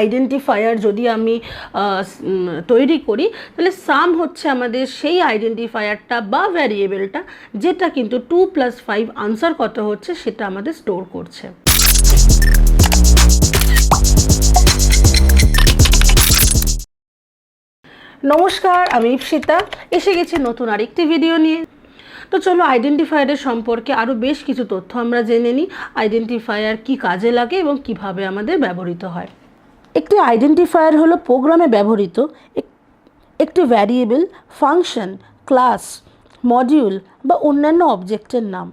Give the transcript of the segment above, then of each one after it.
Identifier যদি আমি তৈরি করি, তাহলে সাম হচ্ছে আমাদের সেই আইডেন্টিফায়ারটা বা ভ্যারিয়েবলটা যেটা কিন্তু 2 + 5 আনসার কত হচ্ছে সেটা আমাদের স্টোর করছে। নমস্কার, আমি ইপসিতা এসে গেছি নতুন আরেকটি ভিডিও নিয়ে। তো চলো আইডেন্টিফায়ারের সম্পর্কে আরও বেশ কিছু তথ্য আমরা জেনে নিই। আইডেন্টিফায়ার কী কাজে লাগে এবং কিভাবে আমাদের ব্যবহৃত হয়। একটি আইডেন্টিফায়ার হলো প্রোগ্রামে ব্যবহৃত একটি ভ্যারিয়েবল, ফাংশন, ক্লাস, মডিউল বা অন্যান্য অবজেক্টের নাম।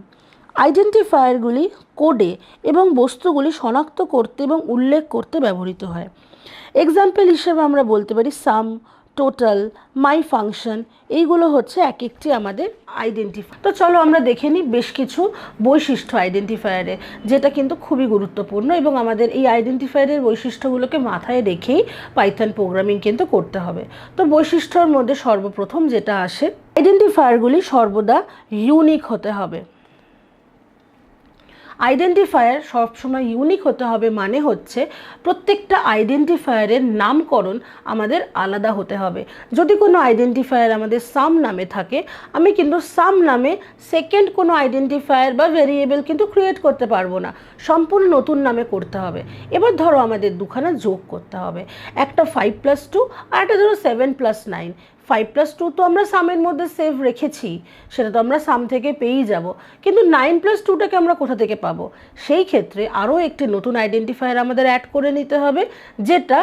আইডেন্টিফায়ারগুলি কোডে এবং বস্তুগুলি শনাক্ত করতে এবং উল্লেখ করতে ব্যবহৃত হয়। এক্সাম্পল হিসেবে আমরা বলতে পারি সাম, টোটাল, মাই ফাংশন, এইগুলো হচ্ছে এক একটি আমাদের আইডেন্টিফায়ার। তো চলো আমরা দেখে নিই বেশ কিছু বৈশিষ্ট্য আইডেন্টিফায়ারে, যেটা কিন্তু খুবই গুরুত্বপূর্ণ এবং আমাদের এই আইডেন্টিফায়ারের বৈশিষ্ট্যগুলোকে মাথায় রেখেই পাইথন প্রোগ্রামিং কিন্তু করতে হবে। তো বৈশিষ্ট্যর মধ্যে সর্বপ্রথম যেটা আসে, আইডেন্টিফায়ারগুলি সর্বদা ইউনিক হতে হবে। আইডেন্টিফায়ার সবসময় ইউনিক হতে হবে মানে হচ্ছে প্রত্যেকটা আইডেন্টিফায়ারের নামকরণ আমাদের আলাদা হতে হবে। যদি কোনো আইডেন্টিফায়ার আমাদের সাম নামে থাকে, আমি কিন্তু সাম নামে সেকেন্ড কোনো আইডেন্টিফায়ার বা ভেরিয়েবল কিন্তু ক্রিয়েট করতে পারবো না, সম্পূর্ণ নতুন নামে করতে হবে। এবার ধরো আমাদের দুখানা যোগ করতে হবে, একটা 5 + 2 আর একটা ধরো 7 + 9। 5 + 2 তো আমরা সামের মধ্যে সেভ রেখেছি, সেটা তো আমরা সাম থেকে পেয়েই যাব, কিন্তু 9 + 2টাকে আমরা কোথা থেকে পাবো? সেই ক্ষেত্রে আরও একটি নতুন আইডেন্টিফায়ার আমাদের অ্যাড করে নিতে হবে, যেটা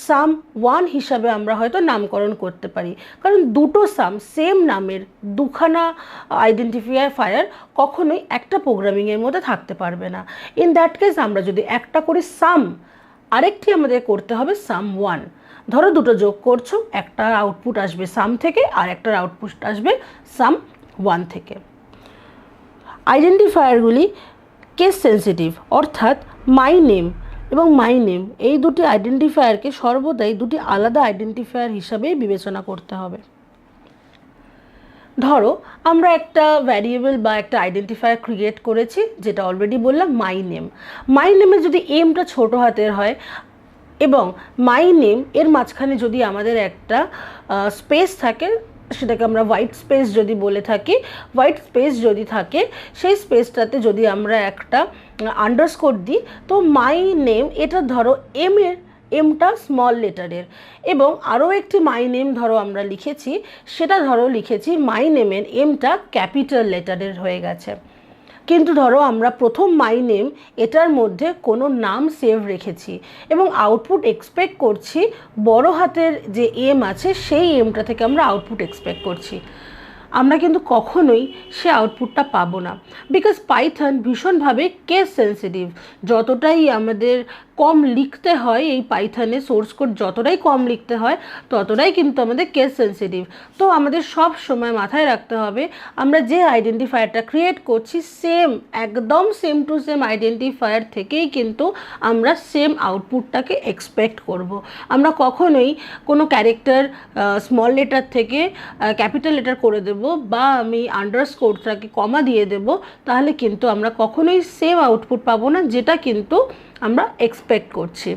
সাম 1 হিসাবে আমরা হয়তো নামকরণ করতে পারি। কারণ দুটো সাম সেম নামের দুখানা আইডেন্টিফায়ার কখনোই একটা প্রোগ্রামিংয়ের মধ্যে থাকতে পারবে না। ইন দ্যাট কেস আমরা যদি একটা করি সাম, আরেকটি আমাদের করতে হবে সাম 1। ধরো দুটো যোগ করছো, একটা আউটপুট আসবে সাম থেকে আর একটার আউটপুট আসবে সাম 1 থেকে। আইডেন্টিফায়ারগুলি কেস সেন্সিটিভ, অর্থাৎ মাই নেম এবং মাই নেম এই দুটি আইডেন্টিফায়ারকে সর্বদাই দুটি আলাদা আইডেন্টিফায়ার হিসাবেই বিবেচনা করতে হবে। ধরো আমরা একটা ভ্যারিয়েবল বা একটা আইডেন্টিফায়ার ক্রিয়েট করেছি, যেটা অলরেডি বললাম মাই নেম। মাই নেমে যদি এমটা ছোট হাতের হয় এবং মাই নেম এর মাঝখানে যদি আমাদের একটা স্পেস থাকে, সেটাকে আমরা হোয়াইট স্পেস যদি বলে থাকি, হোয়াইট স্পেস যদি থাকে সেই স্পেসটাতে যদি আমরা একটা আন্ডারস্কোর দিই, তো মাই নেম এটা ধরো এমটা স্মল লেটারের, এবং আরও একটি মাই নেম ধরো আমরা লিখেছি, সেটা ধরো লিখেছি মাই নেমের এমটা ক্যাপিটাল লেটারের হয়ে গেছে। কিন্তু ধরো আমরা প্রথম মাই নেম এটার মধ্যে কোনো নাম সেভ রেখেছি এবং আউটপুট এক্সপেক্ট করছি বড় হাতের যে এম আছে সেই এমটা থেকে আমরা আউটপুট এক্সপেক্ট করছি, আমরা কিন্তু কখনোই সে আউটপুটটা পাবো না। বিকজ পাইথন ভীষণভাবে কেস সেন্সিটিভ। যতটাই আমাদের কম লিখতে হয় এই পাইথনে, সোর্স কোড যতটাই কম লিখতে হয় ততটাই কিন্তু আমাদের কেস সেন্সিটিভ। তো আমাদের সব সময় মাথায় রাখতে হবে আমরা যে আইডেন্টিফায়ারটা ক্রিয়েট করছি একদম সেম টু সেম আইডেন্টিফায়ার থেকেই কিন্তু আমরা সেম আউটপুটটাকে এক্সপেক্ট করব। আমরা কখনোই কোনো ক্যারেক্টার স্মল লেটার থেকে ক্যাপিটাল লেটার করে দেব বা আমি আন্ডারস্কোরটাকে কমা দিয়ে দেব, তাহলে কিন্তু আমরা কখনোই সেম আউটপুট পাবো না যেটা কিন্তু আমরা এক্সপেক্ট করছি।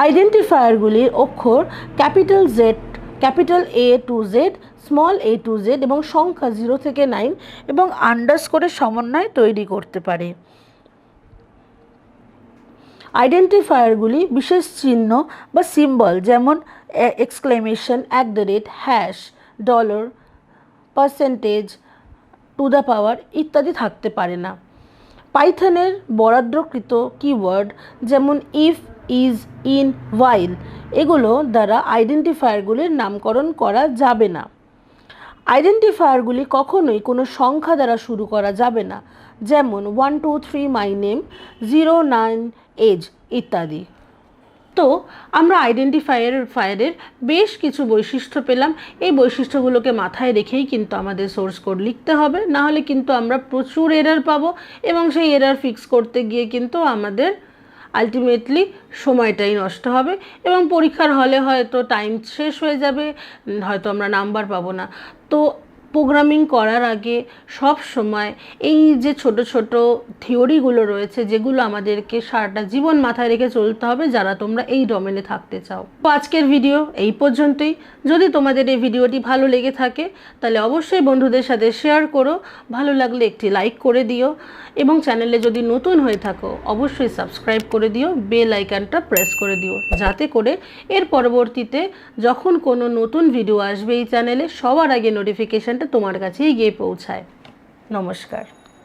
আইডেন্টিফায়ারগুলির অক্ষর capital Z, capital A to Z, small a to Z এবং সংখ্যা 0 থেকে 9 এবং আন্ডারস্কোরের সমন্বয় তৈরি করতে পারে। আইডেন্টিফায়ারগুলি বিশেষ চিহ্ন বা সিম্বল যেমন exclamation, @ $, percentage, to the power ইত্যাদি থাকতে পারে না। পাইথনের বরাদ্দকৃত কিওয়ার্ড যেমন ইফ, ইজ, ইন, ওয়াইল এগুলো দ্বারা আইডেন্টিফায়ারগুলির নামকরণ করা যাবে না। আইডেন্টিফায়ারগুলি কখনোই কোনো সংখ্যা দ্বারা শুরু করা যাবে না, যেমন 1 2 3 মাই নেম, 0 9 এজ ইত্যাদি। তো আমরা আইডেন্টিফায়ারের বেশ কিছু বৈশিষ্ট্য পেলাম। এই বৈশিষ্ট্যগুলোকে মাথায় রেখেই কিন্তু আমাদের সোর্স কোড লিখতে হবে, না হলে কিন্তু আমরা প্রচুর এরর পাবো এবং সেই এরর ফিক্স করতে গিয়ে কিন্তু আমাদের আলটিমেটলি সময়টাই নষ্ট হবে এবং পরীক্ষার হলে হয়তো টাইম শেষ হয়ে যাবে, হয়তো আমরা নাম্বার পাবো না। তো প্রোগ্রামিং করার আগে সব সময় এই যে ছোট ছোট থিওরিগুলো রয়েছে যেগুলো আমাদেরকে সারাটা জীবন মাথায় রেখে চলতে হবে যারা তোমরা এই ডোমেনে থাকতে চাও। তো আজকের ভিডিও এই পর্যন্তই। যদি তোমাদের এই ভিডিওটি ভালো লেগে থাকে তাহলে অবশ্যই বন্ধুদের সাথে শেয়ার করো, ভালো লাগলে একটি লাইক করে দিও এবং চ্যানেলে যদি নতুন হয়ে থাকো অবশ্যই সাবস্ক্রাইব করে দিও, বেল আইকনটা প্রেস করে দিও যাতে করে এর পরবর্তীতে যখন কোনো নতুন ভিডিও আসবে এই চ্যানেলে সবার আগে নোটিফিকেশানটা তোমার কাছেই গিয়ে পৌঁছায়। নমস্কার।